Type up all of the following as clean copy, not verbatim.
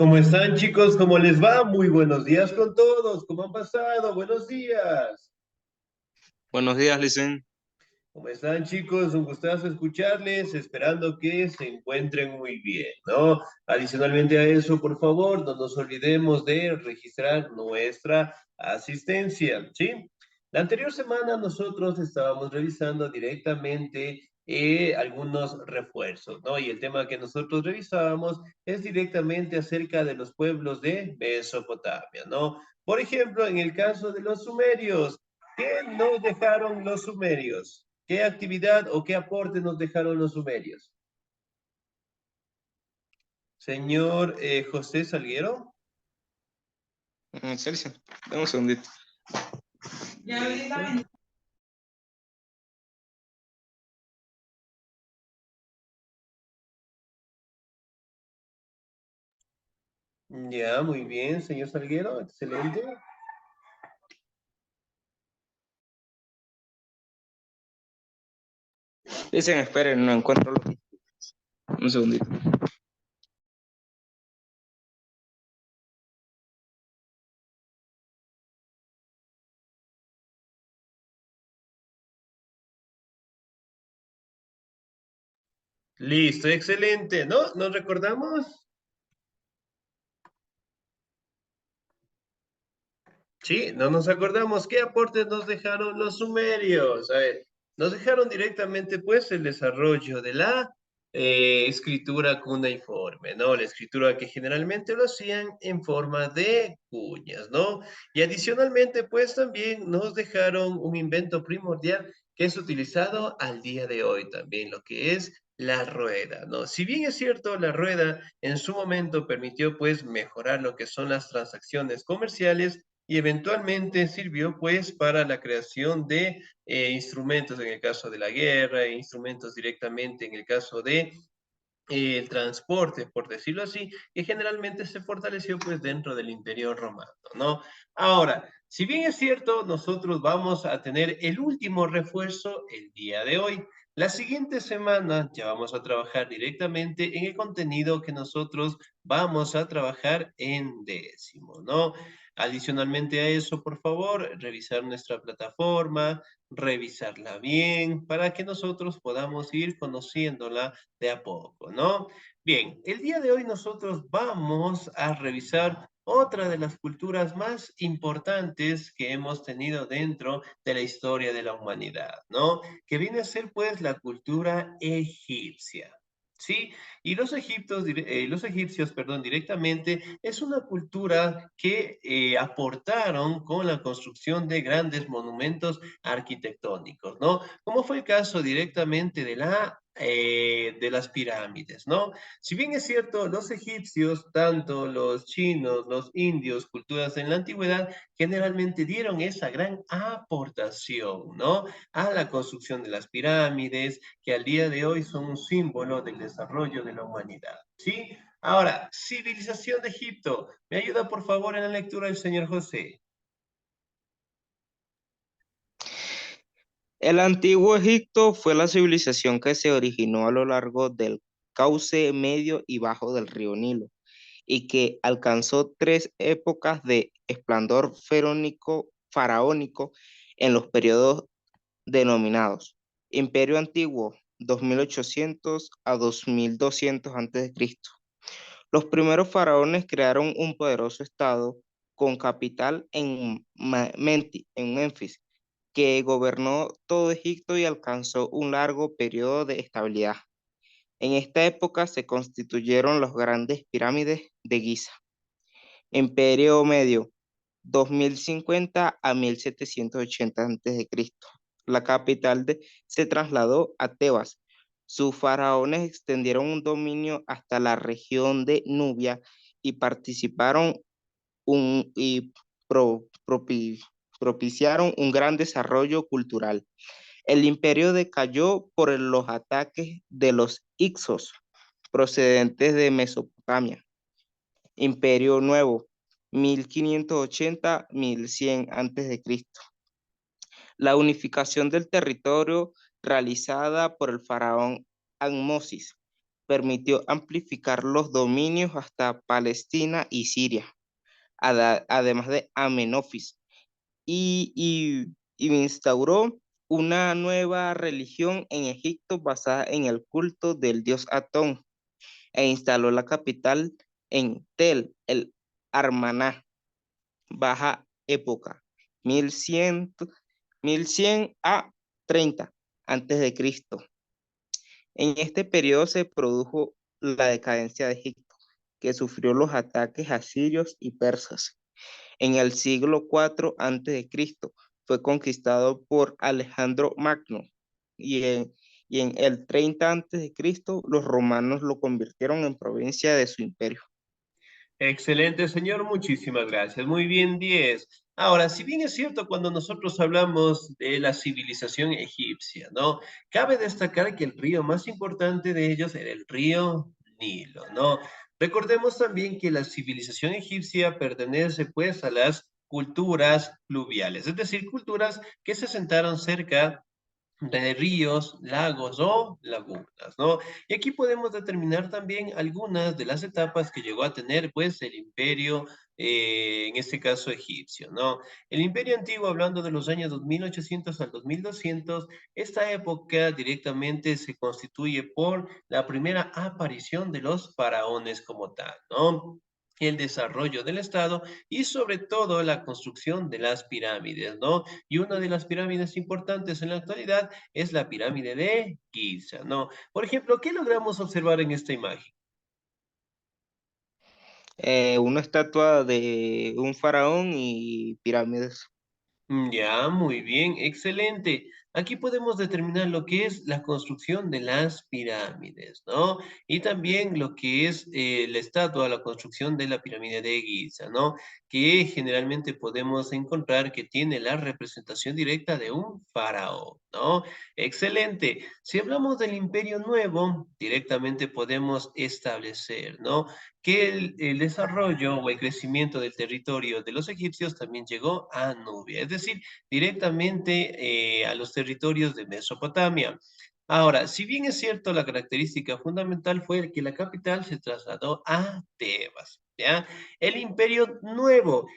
¿Cómo están, chicos? ¿Cómo les va? Muy buenos días con todos. ¿Cómo han pasado? Buenos días. Buenos días, Licen. ¿Cómo están, chicos? Un gustazo escucharles, esperando que se encuentren muy bien, ¿no? Adicionalmente a eso, por favor, no nos olvidemos de registrar nuestra asistencia, ¿sí? La anterior semana nosotros estábamos revisando directamente algunos refuerzos, ¿no? Y el tema que nosotros revisábamos es directamente acerca de los pueblos de Mesopotamia, ¿no? Por ejemplo, en el caso de los sumerios, ¿qué nos dejaron los sumerios? ¿Qué actividad o qué aporte nos dejaron los sumerios? Señor José Salguero. Celso, dame un segundito. Listo. Ya, muy bien, señor Salguero, excelente. Licen, esperen, no encuentro los... Un segundito. Listo, excelente, ¿no? ¿Nos recordamos? Sí, no nos acordamos qué aportes nos dejaron los sumerios. A ver, nos dejaron directamente pues el desarrollo de la escritura cuneiforme, ¿no? La escritura que generalmente lo hacían en forma de cuñas, ¿no? Y adicionalmente pues también nos dejaron un invento primordial que es utilizado al día de hoy también, lo que es la rueda, ¿no? Si bien es cierto, la rueda en su momento permitió pues mejorar lo que son las transacciones comerciales, y eventualmente sirvió pues para la creación de instrumentos en el caso de la guerra, e instrumentos directamente en el caso de el transporte, por decirlo así, que generalmente se fortaleció pues dentro del Imperio Romano, ¿no? Ahora, si bien es cierto, nosotros vamos a tener el último refuerzo el día de hoy. La siguiente semana ya vamos a trabajar directamente en el contenido que nosotros vamos a trabajar en décimo, ¿no? Adicionalmente a eso, por favor, revisar nuestra plataforma, revisarla bien para que nosotros podamos ir conociéndola de a poco, ¿no? Bien, el día de hoy nosotros vamos a revisar otra de las culturas más importantes que hemos tenido dentro de la historia de la humanidad, ¿no? Que viene a ser pues la cultura egipcia. ¿Sí? Y los egipcios, perdón, directamente es una cultura que aportaron con la construcción de grandes monumentos arquitectónicos, ¿no? Como fue el caso directamente de las pirámides, ¿no? Si bien es cierto, los egipcios, tanto los chinos, los indios, culturas en la antigüedad, generalmente dieron esa gran aportación, ¿no? A la construcción de las pirámides, que al día de hoy son un símbolo del desarrollo de la humanidad, ¿sí? Ahora, civilización de Egipto. ¿Me ayuda, por favor, en la lectura el señor José? El antiguo Egipto fue la civilización que se originó a lo largo del cauce medio y bajo del río Nilo y que alcanzó tres épocas de esplendor faraónico en los periodos denominados Imperio Antiguo, 2800 a 2200 a.C. Los primeros faraones crearon un poderoso estado con capital en Memphis, que gobernó todo Egipto y alcanzó un largo periodo de estabilidad. En esta época se constituyeron las grandes pirámides de Giza. Imperio Medio, 2050 a 1780 a.C. La se trasladó a Tebas. Sus faraones extendieron un dominio hasta la región de Nubia y participaron y propiciaron un gran desarrollo cultural. El imperio decayó por los ataques de los Ixos, procedentes de Mesopotamia. Imperio Nuevo, 1580-1100 a.C. La unificación del territorio realizada por el faraón Ahmosis permitió amplificar los dominios hasta Palestina y Siria, además de Amenofis, y instauró una nueva religión en Egipto basada en el culto del dios Atón e instaló la capital en Tel el Armaná, baja época, 1100, 1100 a 30 antes de Cristo. En este periodo se produjo la decadencia de Egipto, que sufrió los ataques asirios y persas. En el siglo IV antes de Cristo fue conquistado por Alejandro Magno y en el 30 antes de Cristo los romanos lo convirtieron en provincia de su imperio. Excelente, señor. Muchísimas gracias. Muy bien, 10. Ahora, si bien es cierto cuando nosotros hablamos de la civilización egipcia, ¿no? Cabe destacar que el río más importante de ellos era el río Nilo, ¿no? Recordemos también que la civilización egipcia pertenece pues a las culturas fluviales, es decir, culturas que se sentaron cerca de ríos, lagos o lagunas, ¿no? Y aquí podemos determinar también algunas de las etapas que llegó a tener, pues, el imperio, en este caso egipcio, ¿no? El imperio antiguo, hablando de los años 2800 al 2200, esta época directamente se constituye por la primera aparición de los faraones como tal, ¿no? El desarrollo del Estado y sobre todo la construcción de las pirámides, ¿no? Y una de las pirámides importantes en la actualidad es la pirámide de Giza, ¿no? Por ejemplo, ¿qué logramos observar en esta imagen? Una estatua de un faraón y pirámides. Ya, muy bien, excelente. Aquí podemos determinar lo que es la construcción de las pirámides, ¿no? Y también lo que es la estatua, la construcción de la pirámide de Giza, ¿no? Que generalmente podemos encontrar que tiene la representación directa de un faraón, ¿no? Excelente. Si hablamos del Imperio Nuevo, directamente podemos establecer, ¿no? Que el desarrollo o el crecimiento del territorio de los egipcios también llegó a Nubia, es decir, directamente a los territorios de Mesopotamia. Ahora, si bien es cierto, la característica fundamental fue que la capital se trasladó a Tebas, ¿ya? El Imperio Nuevo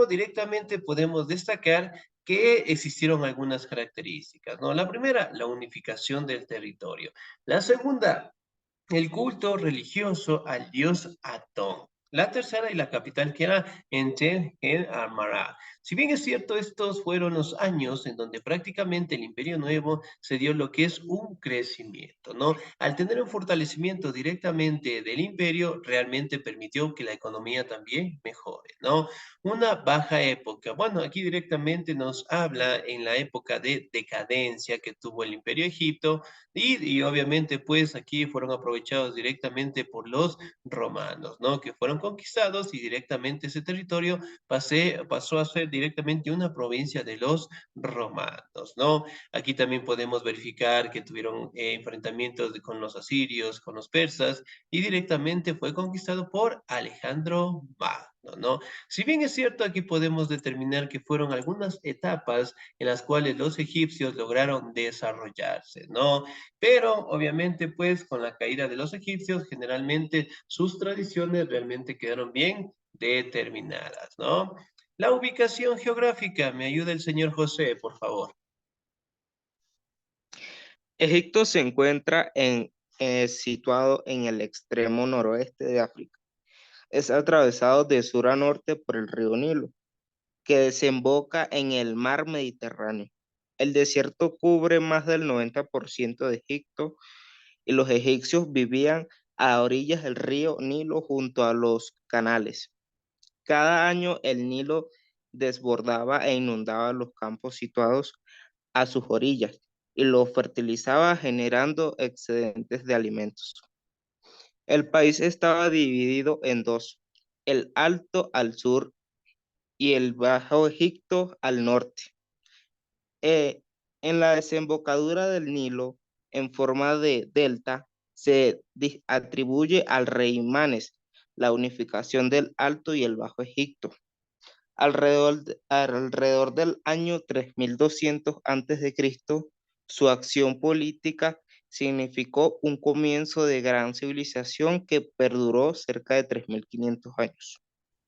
directamente podemos destacar que existieron algunas características, ¿no? La primera, la unificación del territorio. La segunda, el culto religioso al dios Atón. La tercera y la capital que era Entel el Amará. Si bien es cierto, estos fueron los años en donde prácticamente el Imperio Nuevo se dio lo que es un crecimiento, ¿no? Al tener un fortalecimiento directamente del imperio, realmente permitió que la economía también mejore, ¿no? Una baja época. Bueno, aquí directamente nos habla en la época de decadencia que tuvo el Imperio Egipto, y obviamente, pues aquí fueron aprovechados directamente por los romanos, ¿no? Que fueron conquistados y directamente ese territorio pasó a ser directamente una provincia de los romanos, ¿no? Aquí también podemos verificar que tuvieron enfrentamientos con los asirios, con los persas, y directamente fue conquistado por Alejandro Magno, ¿no? Si bien es cierto, aquí podemos determinar que fueron algunas etapas en las cuales los egipcios lograron desarrollarse, ¿no? Pero obviamente, pues con la caída de los egipcios, generalmente sus tradiciones realmente quedaron bien determinadas, ¿no? La ubicación geográfica, me ayuda el señor José, por favor. Egipto se encuentra situado en el extremo noroeste de África. Es atravesado de sur a norte por el río Nilo, que desemboca en el mar Mediterráneo. El desierto cubre más del 90% de Egipto y los egipcios vivían a orillas del río Nilo junto a los canales. Cada año el Nilo desbordaba e inundaba los campos situados a sus orillas y los fertilizaba generando excedentes de alimentos. El país estaba dividido en dos, el Alto al sur y el Bajo Egipto al norte. Eh, en la desembocadura del Nilo, en forma de delta, se atribuye al rey Manes la unificación del Alto y el Bajo Egipto. Alrededor del año 3200 antes de Cristo, su acción política significó un comienzo de gran civilización que perduró cerca de 3.500 años.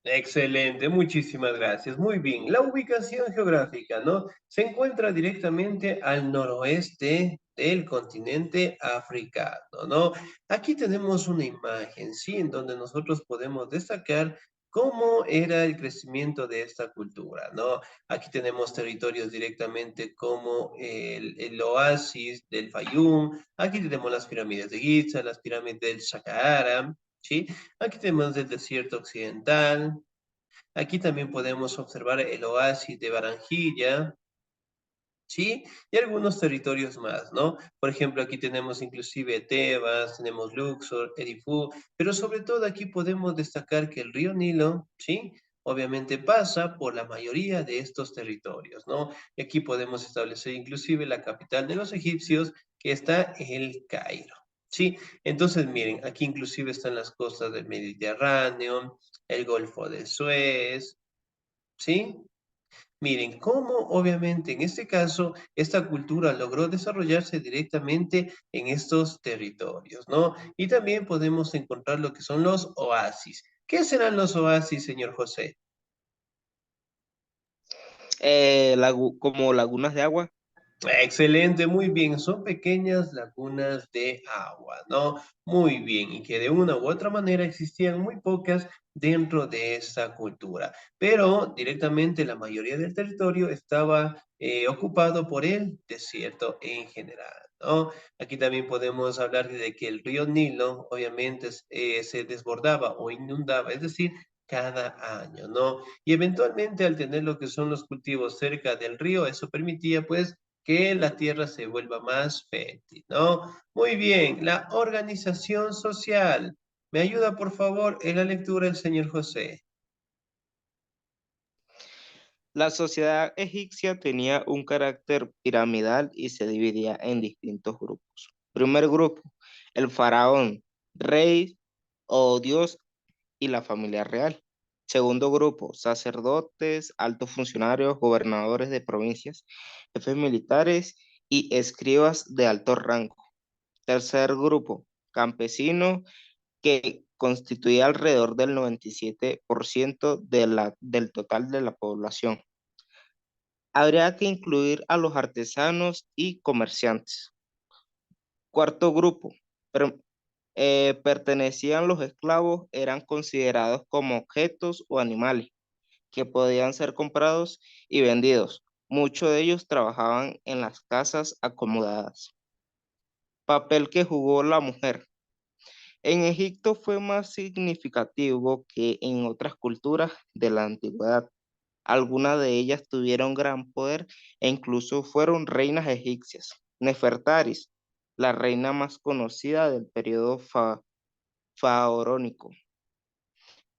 Excelente, muchísimas gracias. Muy bien, la ubicación geográfica, ¿no? Se encuentra directamente al noroeste del continente africano, ¿no? Aquí tenemos una imagen, ¿sí? En donde nosotros podemos destacar cómo era el crecimiento de esta cultura, ¿no? Aquí tenemos territorios directamente como el oasis del Fayum, aquí tenemos las pirámides de Giza, las pirámides del Saqqara, ¿sí? Aquí tenemos el desierto occidental. Aquí también podemos observar el oasis de Barranquilla, ¿sí? Y algunos territorios más, ¿no? Por ejemplo, aquí tenemos inclusive Tebas, tenemos Luxor, Edifú, pero sobre todo aquí podemos destacar que el río Nilo, ¿sí? Obviamente pasa por la mayoría de estos territorios, ¿no? Y aquí podemos establecer inclusive la capital de los egipcios, que está en el Cairo. Sí, entonces miren, aquí inclusive están las costas del Mediterráneo, el Golfo de Suez, ¿sí? Miren, cómo obviamente en este caso esta cultura logró desarrollarse directamente en estos territorios, ¿no? Y también podemos encontrar lo que son los oasis. ¿Qué serán los oasis, señor José? Como lagunas de agua. Excelente, muy bien. Son pequeñas lagunas de agua, ¿no? Muy bien. Y que de una u otra manera existían muy pocas dentro de esta cultura. Pero directamente la mayoría del territorio estaba ocupado por el desierto en general, ¿no? Aquí también podemos hablar de que el río Nilo obviamente se desbordaba o inundaba, es decir, cada año, ¿no? Y eventualmente al tener lo que son los cultivos cerca del río, eso permitía pues que la tierra se vuelva más fértil, ¿no? Muy bien, la organización social. ¿Me ayuda, por favor, en la lectura el señor José? La sociedad egipcia tenía un carácter piramidal y se dividía en distintos grupos. Primer grupo, el faraón, rey o dios y la familia real. Segundo grupo, sacerdotes, altos funcionarios, gobernadores de provincias, jefes militares y escribas de alto rango. Tercer grupo, campesinos, que constituía alrededor del 97% del total de la población. Habría que incluir a los artesanos y comerciantes. Cuarto grupo, per- pertenecían los esclavos, eran considerados como objetos o animales que podían ser comprados y vendidos. Muchos de ellos trabajaban en las casas acomodadas. Papel que jugó la mujer. En Egipto fue más significativo que en otras culturas de la antigüedad. Algunas de ellas tuvieron gran poder e incluso fueron reinas egipcias. Nefertaris, la reina más conocida del periodo faraónico.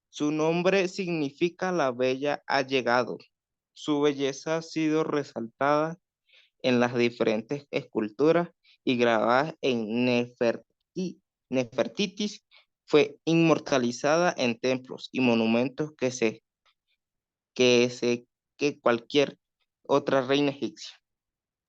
Su nombre significa la bella ha llegado. Su belleza ha sido resaltada en las diferentes esculturas y grabadas en Nefertitis. Fue inmortalizada en templos y monumentos que, se, que cualquier otra reina egipcia.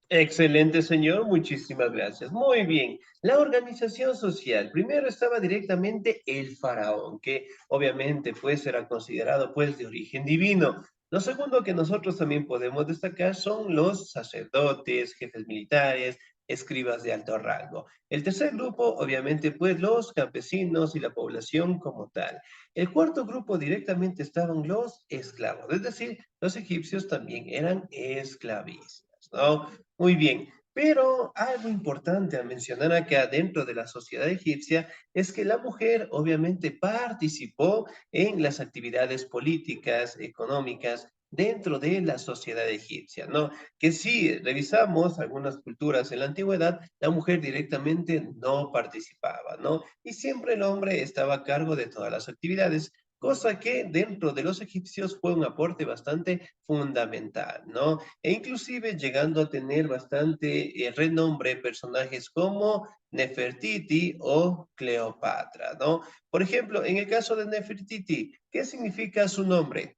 Excelente, señor. Muchísimas gracias. Muy bien. La organización social. Primero estaba directamente el faraón, que obviamente pues era considerado pues de origen divino. Lo segundo que nosotros también podemos destacar son los sacerdotes, jefes militares, escribas de alto rango. El tercer grupo, obviamente, pues los campesinos y la población como tal. El cuarto grupo directamente estaban los esclavos, es decir, los egipcios también eran esclavistas, ¿no? Muy bien, pero algo importante a mencionar acá dentro de la sociedad egipcia es que la mujer obviamente participó en las actividades políticas, económicas dentro de la sociedad egipcia, ¿no? Que si revisamos algunas culturas en la antigüedad, la mujer directamente no participaba, ¿no? Y siempre el hombre estaba a cargo de todas las actividades, cosa que dentro de los egipcios fue un aporte bastante fundamental, ¿no? E inclusive llegando a tener bastante renombre personajes como Nefertiti o Cleopatra, ¿no? Por ejemplo, en el caso de Nefertiti, ¿qué significa su nombre?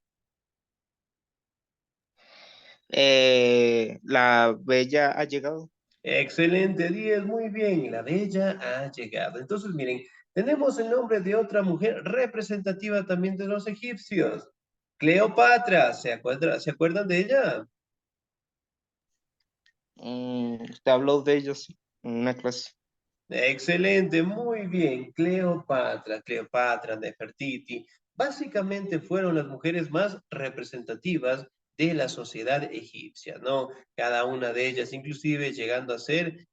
La bella ha llegado. Excelente, 10, muy bien, la bella ha llegado. Entonces, miren, tenemos el nombre de otra mujer representativa también de los egipcios. Cleopatra, ¿se acuerdan de ella? Usted habló de ellos en una clase. Excelente, muy bien. Cleopatra, Nefertiti, básicamente fueron las mujeres más representativas de la sociedad egipcia, ¿no? Cada una de ellas, inclusive llegando a ser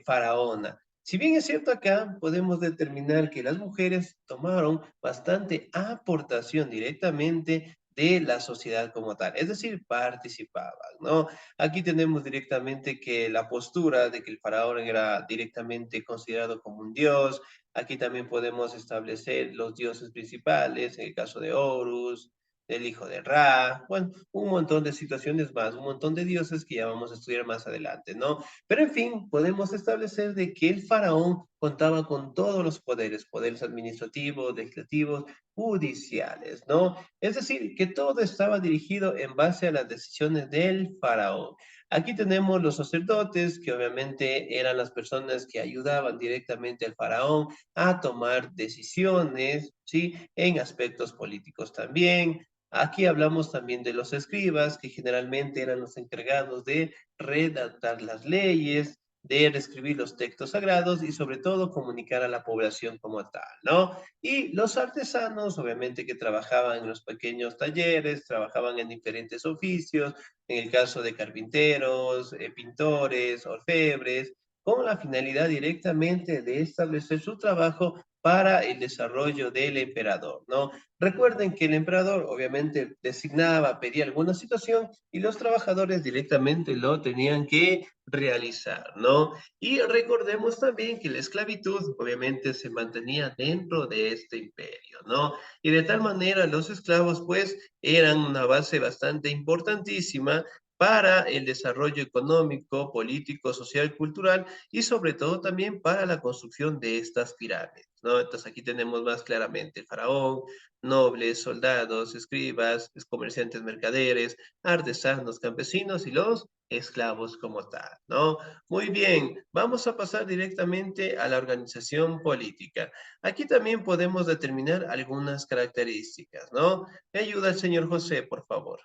faraona. Si bien es cierto acá, podemos determinar que las mujeres tomaron bastante aportación directamente de la sociedad como tal, es decir, participaban, ¿no? Aquí tenemos directamente que la postura de que el faraón era directamente considerado como un dios. Aquí también podemos establecer los dioses principales, en el caso de Horus, el hijo de Ra, bueno, un montón de situaciones más, un montón de dioses que ya vamos a estudiar más adelante, ¿no? Pero en fin, podemos establecer de que el faraón contaba con todos los poderes, poderes administrativos, legislativos, judiciales, ¿no? Es decir, que todo estaba dirigido en base a las decisiones del faraón. Aquí tenemos los sacerdotes, que obviamente eran las personas que ayudaban directamente al faraón a tomar decisiones, ¿sí? En aspectos políticos también. Aquí hablamos también de los escribas, que generalmente eran los encargados de redactar las leyes, de reescribir los textos sagrados y sobre todo comunicar a la población como tal, ¿no? Y los artesanos, obviamente que trabajaban en los pequeños talleres, trabajaban en diferentes oficios, en el caso de carpinteros, pintores, orfebres, con la finalidad directamente de establecer su trabajo para el desarrollo del emperador, ¿no? Recuerden que el emperador obviamente designaba, pedía alguna situación y los trabajadores directamente lo tenían que realizar, ¿no? Y recordemos también que la esclavitud obviamente se mantenía dentro de este imperio, ¿no? Y de tal manera los esclavos pues eran una base bastante importantísima para el desarrollo económico, político, social, cultural y sobre todo también para la construcción de estas pirámides, ¿no? Entonces aquí tenemos más claramente el faraón, nobles, soldados, escribas, comerciantes, mercaderes, artesanos, campesinos y los esclavos como tal, ¿no? Muy bien, vamos a pasar directamente a la organización política. Aquí también podemos determinar algunas características, ¿no? Me ayuda el señor José, por favor.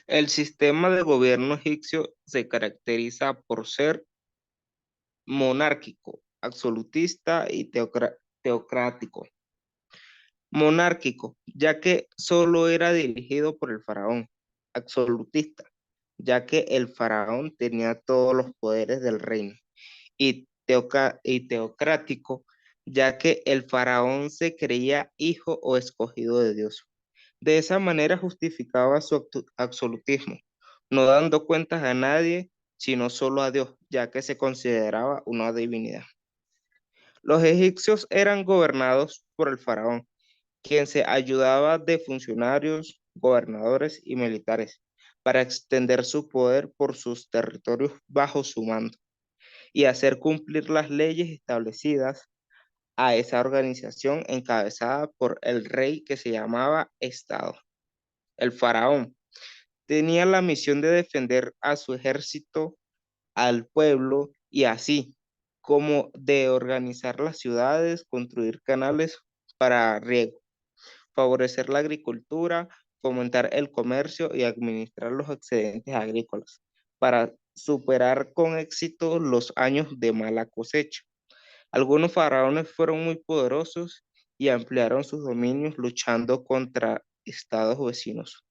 El sistema de gobierno egipcio se caracteriza por ser monárquico, absolutista y teocrático. Monárquico, ya que solo era dirigido por el faraón. Absolutista, ya que el faraón tenía todos los poderes del reino. Y teocrático, ya que el faraón se creía hijo o escogido de Dios. De esa manera justificaba su absolutismo, no dando cuentas a nadie, sino solo a Dios, ya que se consideraba una divinidad. Los egipcios eran gobernados por el faraón, quien se ayudaba de funcionarios, gobernadores y militares para extender su poder por sus territorios bajo su mando y hacer cumplir las leyes establecidas a esa organización encabezada por el rey que se llamaba Estado. El faraón tenía la misión de defender a su ejército, al pueblo y así como de organizar las ciudades, construir canales para riego, favorecer la agricultura, fomentar el comercio y administrar los excedentes agrícolas para superar con éxito los años de mala cosecha. Algunos faraones fueron muy poderosos y ampliaron sus dominios luchando contra estados vecinos.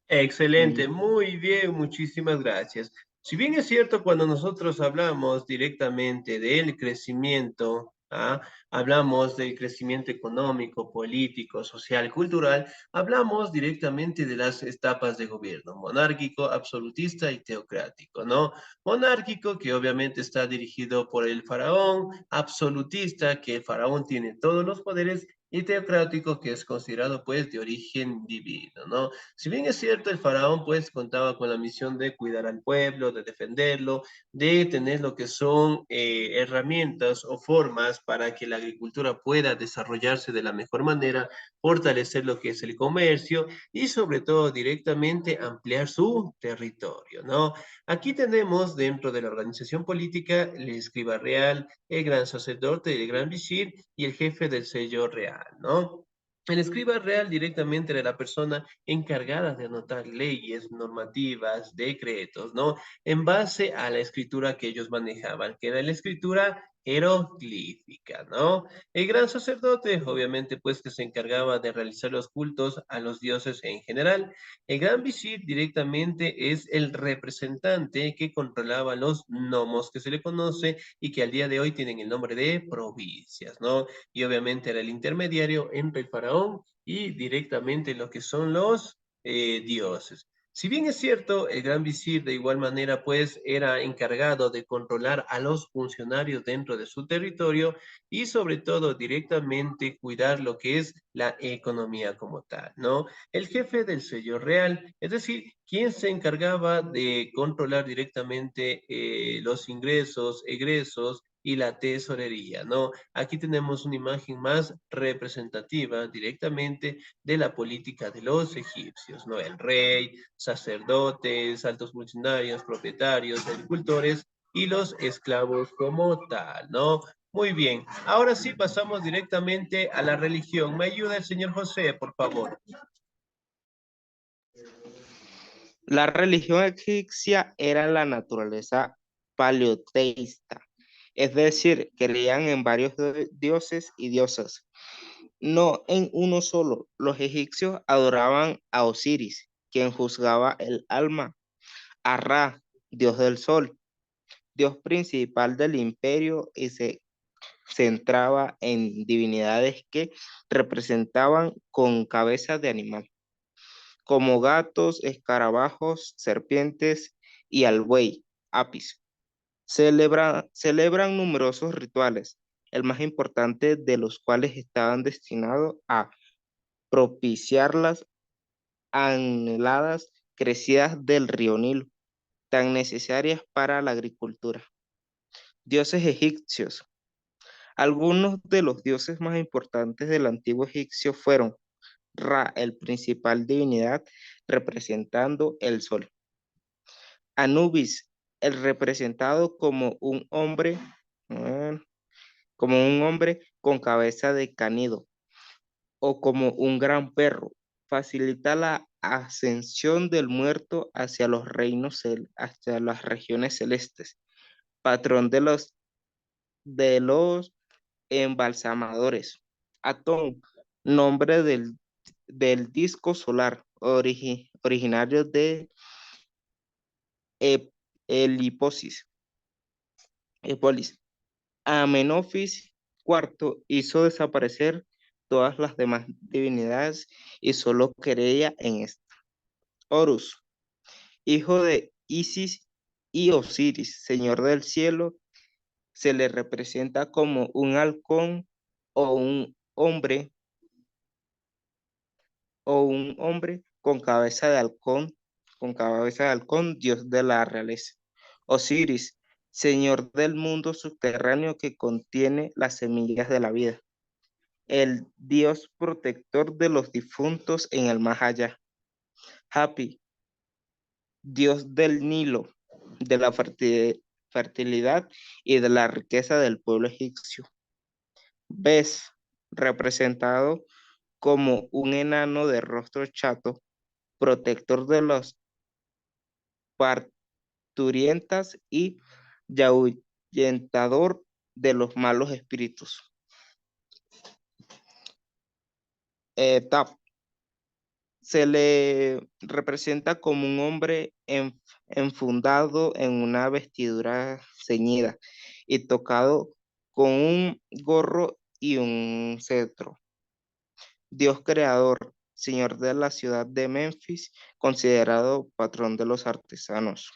Excelente, Y muy bien, muchísimas gracias. Si bien es cierto, cuando nosotros hablamos directamente del crecimiento, ¿ah? Hablamos del crecimiento económico, político, social, cultural, hablamos directamente de las etapas de gobierno, monárquico, absolutista y teocrático, ¿no? Monárquico, que obviamente está dirigido por el faraón, absolutista, que el faraón tiene todos los poderes, y teocrático que es considerado pues de origen divino, ¿no? Si bien es cierto, el faraón pues contaba con la misión de cuidar al pueblo, de defenderlo, de tener lo que son herramientas o formas para que la agricultura pueda desarrollarse de la mejor manera, fortalecer lo que es el comercio y sobre todo directamente ampliar su territorio, ¿no? Aquí tenemos dentro de la organización política el escriba real, el gran sacerdote, el gran visir y el jefe del sello real, ¿no? El escriba real directamente era la persona encargada de anotar leyes, normativas, decretos, ¿no? En base a la escritura que ellos manejaban, que era la escritura jeroglífica, ¿no? El gran sacerdote, obviamente, pues que se encargaba de realizar los cultos a los dioses en general. El gran visir directamente es el representante que controlaba los nomos que se le conoce y que al día de hoy tienen el nombre de provincias, ¿no? Y obviamente era el intermediario entre el faraón y directamente lo que son los dioses. Si bien es cierto, el gran visir de igual manera pues era encargado de controlar a los funcionarios dentro de su territorio y sobre todo directamente cuidar lo que es la economía como tal, ¿no? El jefe del sello real, es decir, quien se encargaba de controlar directamente los ingresos, egresos y la tesorería, ¿no? Aquí tenemos una imagen más representativa directamente de la política de los egipcios, ¿no? El rey, sacerdotes, altos funcionarios, propietarios, agricultores y los esclavos como tal, ¿no? Muy bien, ahora sí pasamos directamente a la religión. ¿Me ayuda el señor José, por favor? La religión egipcia era la naturaleza paleoteísta, es decir, creían en varios dioses y diosas, no en uno solo. Los egipcios adoraban a Osiris, quien juzgaba el alma, a Ra, dios del sol, dios principal del imperio, y se centraba en divinidades que representaban con cabezas de animal, como gatos, escarabajos, serpientes y al buey, Apis. Celebran numerosos rituales, el más importante de los cuales estaban destinados a propiciar las anheladas crecidas del río Nilo, tan necesarias para la agricultura. Dioses egipcios. Algunos de los dioses más importantes del antiguo egipcio fueron Ra, el principal divinidad representando el sol; Anubis, el representado como un hombre con cabeza de canido o como un gran perro, facilita la ascensión del muerto hacia los hacia las regiones celestes; patrón de los embalsamadores; Atón, nombre del disco solar, originario de Ep- Heliposis, Epolis. Amenofis IV hizo desaparecer todas las demás divinidades y solo creía en esta. Horus, hijo de Isis y Osiris, señor del cielo, se le representa como un halcón o un hombre con cabeza de halcón, dios de la realeza. Osiris, señor del mundo subterráneo que contiene las semillas de la vida, el dios protector de los difuntos en el más allá. Hapi, dios del Nilo, de la fertilidad y de la riqueza del pueblo egipcio. Bes, representado como un enano de rostro chato, protector de los parturientas y ahuyentador de los malos espíritus. Tap, se le representa como un hombre enfundado en una vestidura ceñida y tocado con un gorro y un cetro. Dios creador, señor de la ciudad de Memphis, considerado patrón de los artesanos.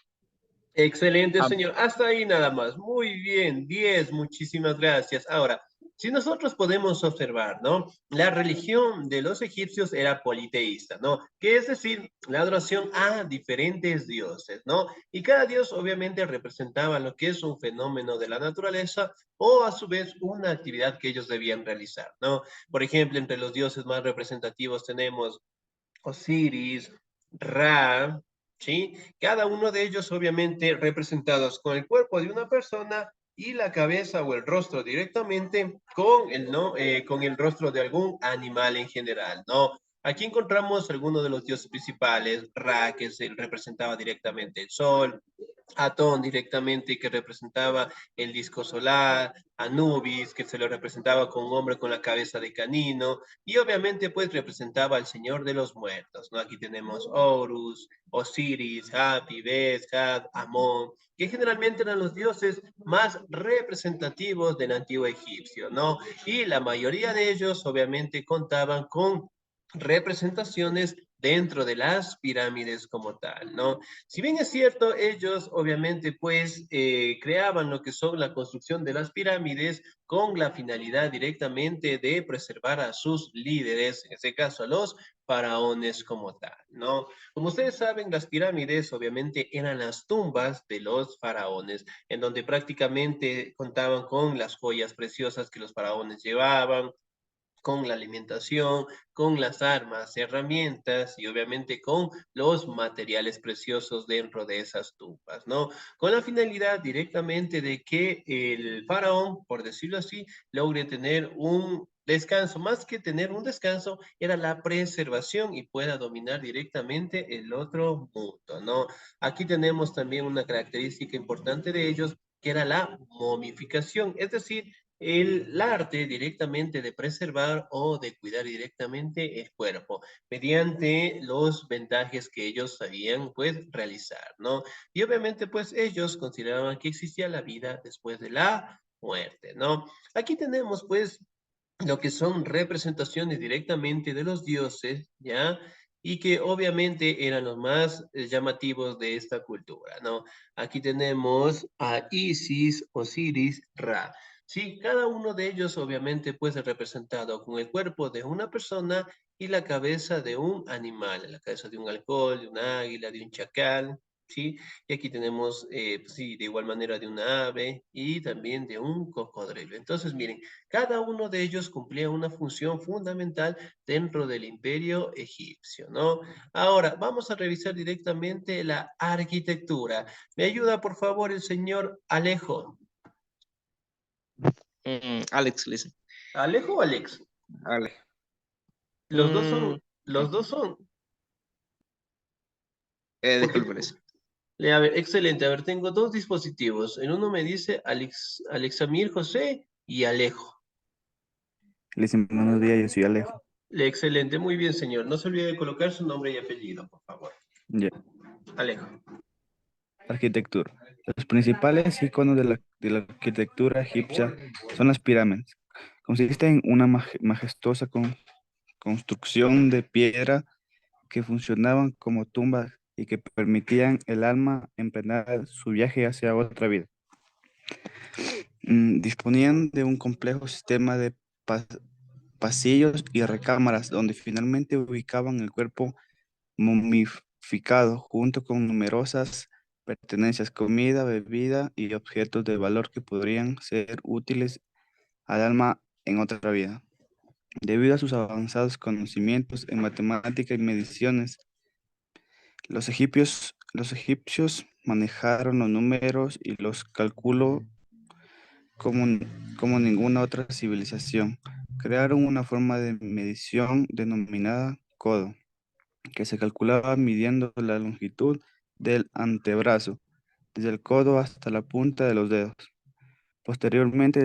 Excelente, Am- señor. Hasta ahí nada más. Muy bien, 10. Muchísimas gracias. Ahora, si nosotros podemos observar, ¿no? La religión de los egipcios era politeísta, ¿no? Que es decir, la adoración a diferentes dioses, ¿no? Y cada dios obviamente representaba lo que es un fenómeno de la naturaleza o a su vez una actividad que ellos debían realizar, ¿no? Por ejemplo, entre los dioses más representativos tenemos Osiris, Ra, ¿sí? Cada uno de ellos obviamente representados con el cuerpo de una persona y la cabeza o el rostro directamente con el, ¿no? Con el rostro de algún animal en general, ¿no? Aquí encontramos algunos de los dioses principales, Ra, que se representaba directamente el sol, Atón directamente que representaba el disco solar, Anubis que se lo representaba con un hombre con la cabeza de canino y obviamente pues representaba al Señor de los muertos, ¿no? Aquí tenemos Horus, Osiris, Hapi, Bes, Had, Amón, que generalmente eran los dioses más representativos del antiguo egipcio, ¿no? Y la mayoría de ellos obviamente contaban con representaciones dentro de las pirámides como tal, ¿no? Si bien es cierto, ellos obviamente pues creaban lo que son la construcción de las pirámides con la finalidad directamente de preservar a sus líderes, en este caso a los faraones como tal, ¿no? Como ustedes saben, las pirámides obviamente eran las tumbas de los faraones, en donde prácticamente contaban con las joyas preciosas que los faraones llevaban, con la alimentación, con las armas, herramientas y obviamente con los materiales preciosos dentro de esas tumbas, ¿no? Con la finalidad directamente de que el faraón, por decirlo así, logre tener un descanso, más que tener un descanso, era la preservación y pueda dominar directamente el otro mundo, ¿no? Aquí tenemos también una característica importante de ellos, que era la momificación, es decir, el arte directamente de preservar o de cuidar directamente el cuerpo mediante los vendajes que ellos sabían pues realizar, ¿no? Y obviamente pues ellos consideraban que existía la vida después de la muerte, ¿no? Aquí tenemos pues lo que son representaciones directamente de los dioses, ¿ya? Y que obviamente eran los más llamativos de esta cultura, ¿no? Aquí tenemos a Isis, Osiris, Ra. Sí, cada uno de ellos obviamente puede ser representado con el cuerpo de una persona y la cabeza de un animal, la cabeza de un halcón, de un águila, de un chacal, ¿sí? Y aquí tenemos, pues sí, de igual manera de una ave y también de un cocodrilo. Entonces, miren, cada uno de ellos cumplía una función fundamental dentro del imperio egipcio, ¿no? Ahora, vamos a revisar directamente la arquitectura. ¿Me ayuda, por favor, el señor Alejo? Alex, listen. ¿Alejo o Alex? Ale. Los dos Mm, son, los dos son, porque, disculpe, listen. a ver, excelente. A ver, tengo dos dispositivos. En uno me dice Alexamir José y Alejo. Les buenos días, yo soy Alejo. Excelente, muy bien, señor. No se olvide de colocar su nombre y apellido, por favor. Ya. Alejo. Arquitectura. Los principales iconos de la arquitectura egipcia son las pirámides. Consisten en una majestuosa construcción de piedra que funcionaban como tumbas y que permitían el alma emprender su viaje hacia otra vida. Disponían de un complejo sistema de pa- pasillos y recámaras donde finalmente ubicaban el cuerpo momificado junto con numerosas pertenencias, comida, bebida y objetos de valor que podrían ser útiles al alma en otra vida. Debido a sus avanzados conocimientos en matemática y mediciones, los egipcios manejaron los números y los cálculos como, como ninguna otra civilización. Crearon una forma de medición denominada codo, que se calculaba midiendo la longitud del antebrazo, desde el codo hasta la punta de los dedos. Posteriormente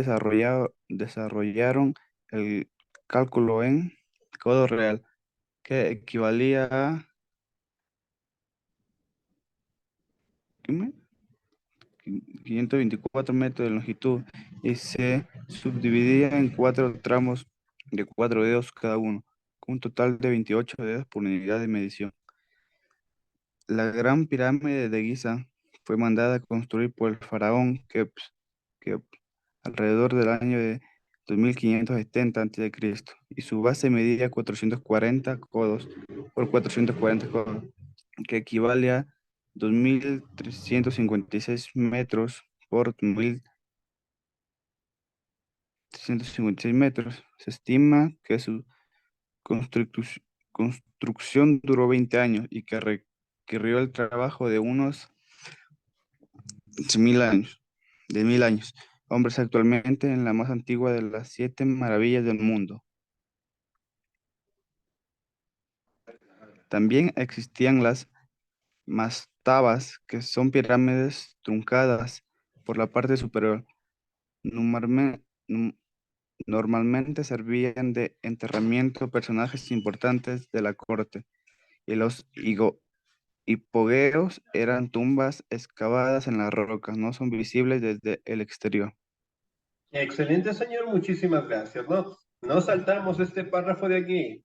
desarrollaron el cálculo en codo real, que equivalía a ¿qué 524 metros de longitud y se subdividía en cuatro tramos de 4 dedos cada uno, con un total de 28 dedos por unidad de medición. La Gran Pirámide de Giza fue mandada a construir por el faraón Keops alrededor del año de 2570 a.C. y su base medía 440 codos por 440 codos, que equivale a 2356 metros por 1356 metros. Se estima que su construcción duró 20 años y que requirió el trabajo de unos 1000 años, de 1000 años. Hombres actualmente en la más antigua de las 7 maravillas del mundo. También existían las mastabas, que son pirámides truncadas por la parte superior. Normalme- num- Normalmente servían de enterramiento a personajes importantes de la corte, y los hipogeos eran tumbas excavadas en la roca, no son visibles desde el exterior. Excelente, señor, muchísimas gracias, ¿no? No saltamos este párrafo de aquí,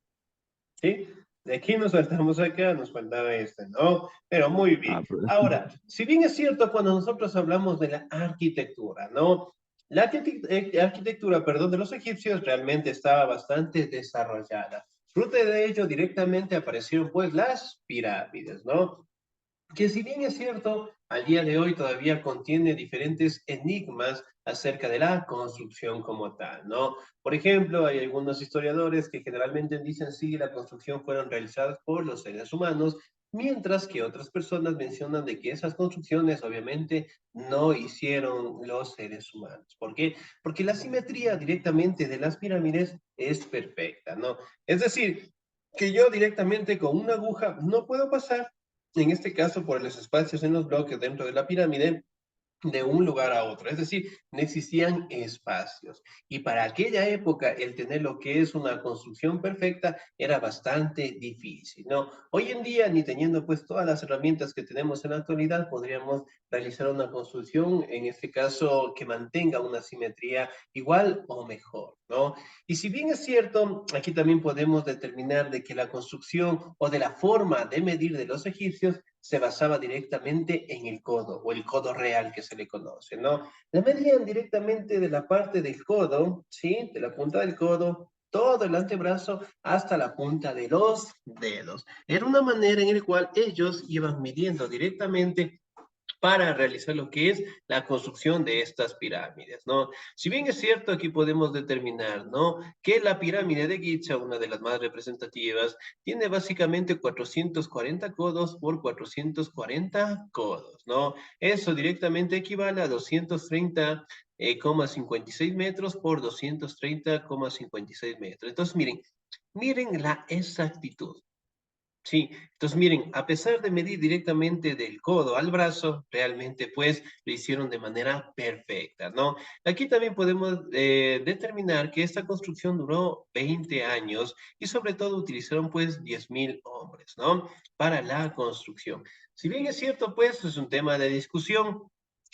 ¿sí? De aquí nos saltamos acá, nos faltaba este, ¿no? Pero muy bien. Ahora, si bien es cierto, cuando nosotros hablamos de la arquitectura, ¿no? La arquitectura, perdón, de los egipcios realmente estaba bastante desarrollada. Fruto de ello, directamente aparecieron, pues, las pirámides, ¿no? Que si bien es cierto, al día de hoy todavía contiene diferentes enigmas acerca de la construcción como tal, ¿no? Por ejemplo, hay algunos historiadores que generalmente dicen sí, la construcción fueron realizadas por los seres humanos, mientras que otras personas mencionan de que esas construcciones obviamente no hicieron los seres humanos. ¿Por qué? Porque la simetría directamente de las pirámides es perfecta, ¿no? Es decir, que yo directamente con una aguja no puedo pasar en este caso por los espacios en los bloques dentro de la pirámide, de un lugar a otro. Es decir, no existían espacios. Y para aquella época, el tener lo que es una construcción perfecta era bastante difícil, ¿no? Hoy en día, ni teniendo pues todas las herramientas que tenemos en la actualidad, podríamos realizar una construcción, en este caso, que mantenga una simetría igual o mejor, ¿no? Y si bien es cierto, aquí también podemos determinar de que la construcción o de la forma de medir de los egipcios se basaba directamente en el codo o el codo real que se le conoce, ¿no? La medían directamente de la parte del codo, ¿sí? De la punta del codo, todo el antebrazo hasta la punta de los dedos. Era una manera en la cual ellos iban midiendo directamente para realizar lo que es la construcción de estas pirámides, ¿no? Si bien es cierto, aquí podemos determinar, ¿no? Que la pirámide de Giza, una de las más representativas, tiene básicamente 440 codos por 440 codos, ¿no? Eso directamente equivale a 230,56 metros por 230,56 metros. Entonces, miren la exactitud. Sí, entonces miren, a pesar de medir directamente del codo al brazo, realmente pues lo hicieron de manera perfecta, ¿no? Aquí también podemos determinar que esta construcción duró 20 años y sobre todo utilizaron pues 10.000 hombres, ¿no? Para la construcción. Si bien es cierto pues es un tema de discusión,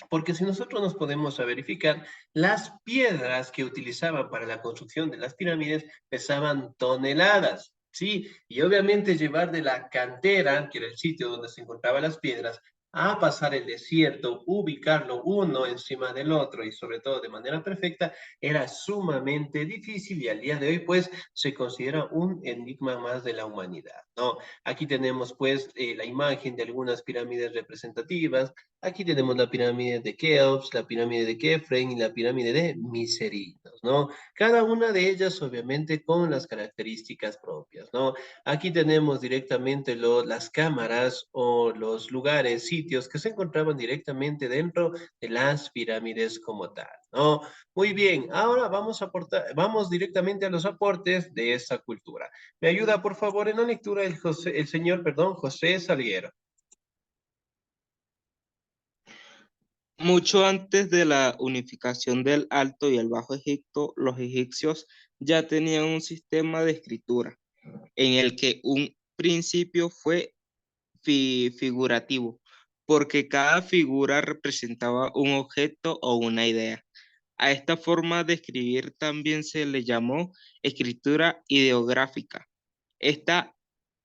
porque si nosotros nos podemos a verificar, las piedras que utilizaban para la construcción de las pirámides pesaban toneladas. Sí, y obviamente llevar de la cantera, que era el sitio donde se encontraban las piedras, a pasar el desierto, ubicarlo uno encima del otro y sobre todo de manera perfecta, era sumamente difícil y al día de hoy pues se considera un enigma más de la humanidad, ¿no? Aquí tenemos pues la imagen de algunas pirámides representativas, aquí tenemos la pirámide de Keops, la pirámide de Kefren y la pirámide de Miserinos, ¿no? Cada una de ellas obviamente con las características propias, ¿no? Aquí tenemos directamente las cámaras o los lugares, sitios que se encontraban directamente dentro de las pirámides como tal, ¿no? Muy bien, ahora vamos directamente a los aportes de esta cultura. Me ayuda, por favor, en la lectura el señor, perdón, José Salguero. Mucho antes de la unificación del Alto y el Bajo Egipto, los egipcios ya tenían un sistema de escritura en el que un principio fue figurativo, porque cada figura representaba un objeto o una idea. A esta forma de escribir también se le llamó escritura ideográfica. Esta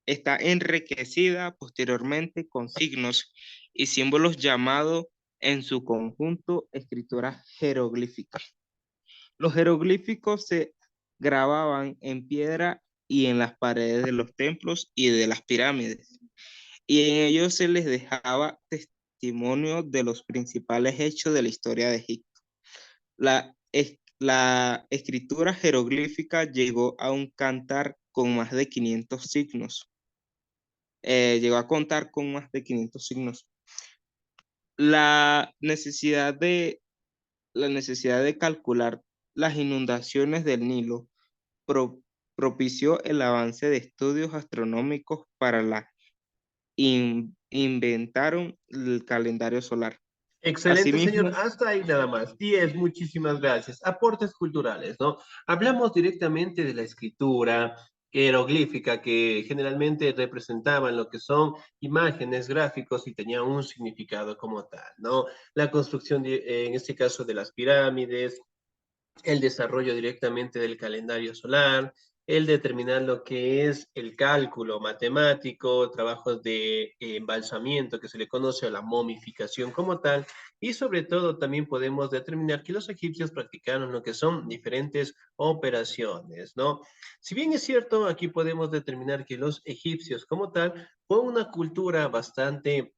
está enriquecida posteriormente con signos y símbolos llamados en su conjunto escritura jeroglífica. Los jeroglíficos se grababan en piedra y en las paredes de los templos y de las pirámides, y en ellos se les dejaba testimonio de los principales hechos de la historia de Egipto. La escritura jeroglífica llegó a un cantar con más de 500 signos. Llegó a contar con más de 500 signos. La necesidad de, la necesidad de calcular las inundaciones del Nilo pro- propició el avance de estudios astronómicos para inventaron el calendario solar. Excelente, señor. Asimismo, Hasta ahí nada más. 10, muchísimas gracias. Aportes culturales, ¿no? Hablamos directamente de la escritura jeroglífica que generalmente representaban lo que son imágenes, gráficos y tenían un significado como tal, ¿no? La construcción, en este caso, de las pirámides, el desarrollo directamente del calendario solar, el determinar lo que es el cálculo matemático, trabajos de embalsamiento que se le conoce a la momificación como tal, y sobre todo también podemos determinar que los egipcios practicaron lo que son diferentes operaciones, ¿no? Si bien es cierto, aquí podemos determinar que los egipcios como tal fue una cultura bastante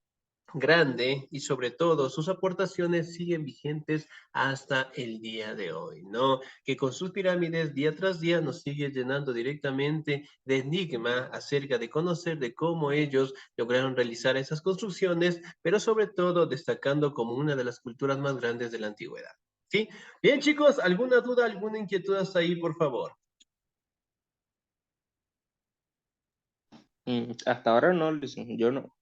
grande y sobre todo sus aportaciones siguen vigentes hasta el día de hoy, ¿no? Que con sus pirámides día tras día nos sigue llenando directamente de enigma acerca de conocer de cómo ellos lograron realizar esas construcciones, pero sobre todo destacando como una de las culturas más grandes de la antigüedad. ¿Sí? Bien, chicos, ¿alguna duda, alguna inquietud hasta ahí, por favor? hasta ahora no, yo no.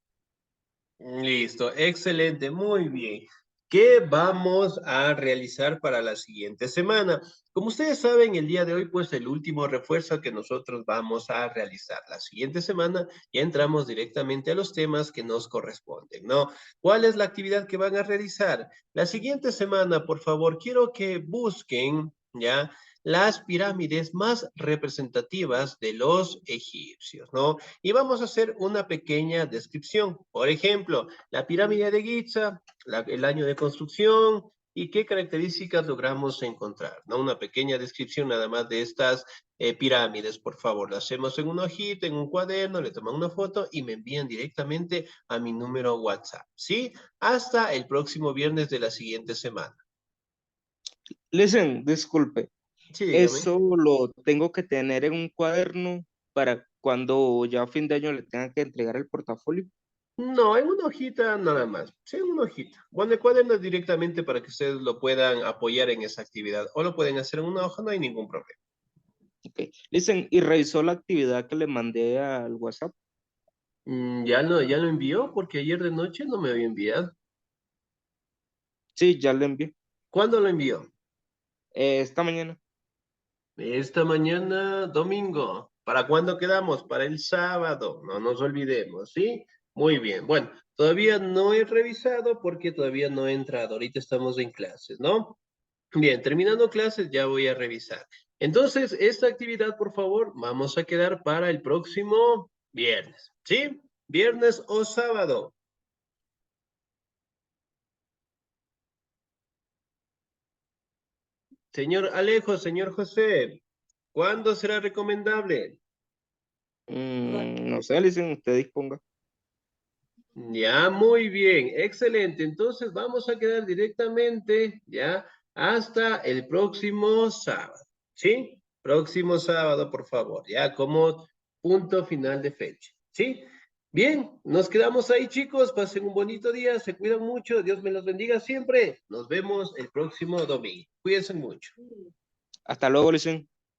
Listo, excelente, muy bien. ¿Qué vamos a realizar para la siguiente semana? Como ustedes saben, el día de hoy, pues el último refuerzo que nosotros vamos a realizar. La siguiente semana ya entramos directamente a los temas que nos corresponden, ¿no? ¿Cuál es la actividad que van a realizar? La siguiente semana, por favor, quiero que busquen, ¿ya? Las pirámides más representativas de los egipcios, ¿no? Y vamos a hacer una pequeña descripción. Por ejemplo, la pirámide de Giza, el año de construcción y qué características logramos encontrar, ¿no? Una pequeña descripción nada más de estas pirámides, por favor. Lo hacemos en una hojita, en un cuaderno, le toman una foto y me envían directamente a mi número WhatsApp, ¿sí? Hasta el próximo viernes de la siguiente semana. Listen, disculpe, Sí, dígame. eso lo tengo que tener en un cuaderno para cuando ya a fin de año le tengan que entregar el portafolio. No, en una hojita nada más. Sí, en una hojita. Bueno, el cuaderno es directamente para que ustedes lo puedan apoyar en esa actividad. O lo pueden hacer en una hoja, no hay ningún problema. Ok. Listen, y revisó la actividad que le mandé al WhatsApp. Ya lo envió porque ayer de noche no me había enviado. Sí, ya le envié. ¿Cuándo lo envió? Esta mañana. Esta mañana, domingo. ¿Para cuándo quedamos? Para el sábado. No nos olvidemos, ¿sí? Muy bien. Bueno, todavía no he revisado porque todavía no he entrado. Ahorita estamos en clases, ¿no? Bien, terminando clases ya voy a revisar. Entonces, esta actividad, por favor, vamos a quedar para el próximo viernes, ¿sí? Viernes o sábado. Señor Alejo, señor José, ¿cuándo será recomendable? No sé, listen, usted disponga. Ya, muy bien, excelente. Entonces vamos a quedar directamente ya hasta el próximo sábado, ¿sí? Próximo sábado, por favor, ya como punto final de fecha, ¿sí? Bien, nos quedamos ahí, chicos. Pasen un bonito día, se cuidan mucho. Dios me los bendiga siempre. Nos vemos el próximo domingo. Cuídense mucho. Hasta luego, listen.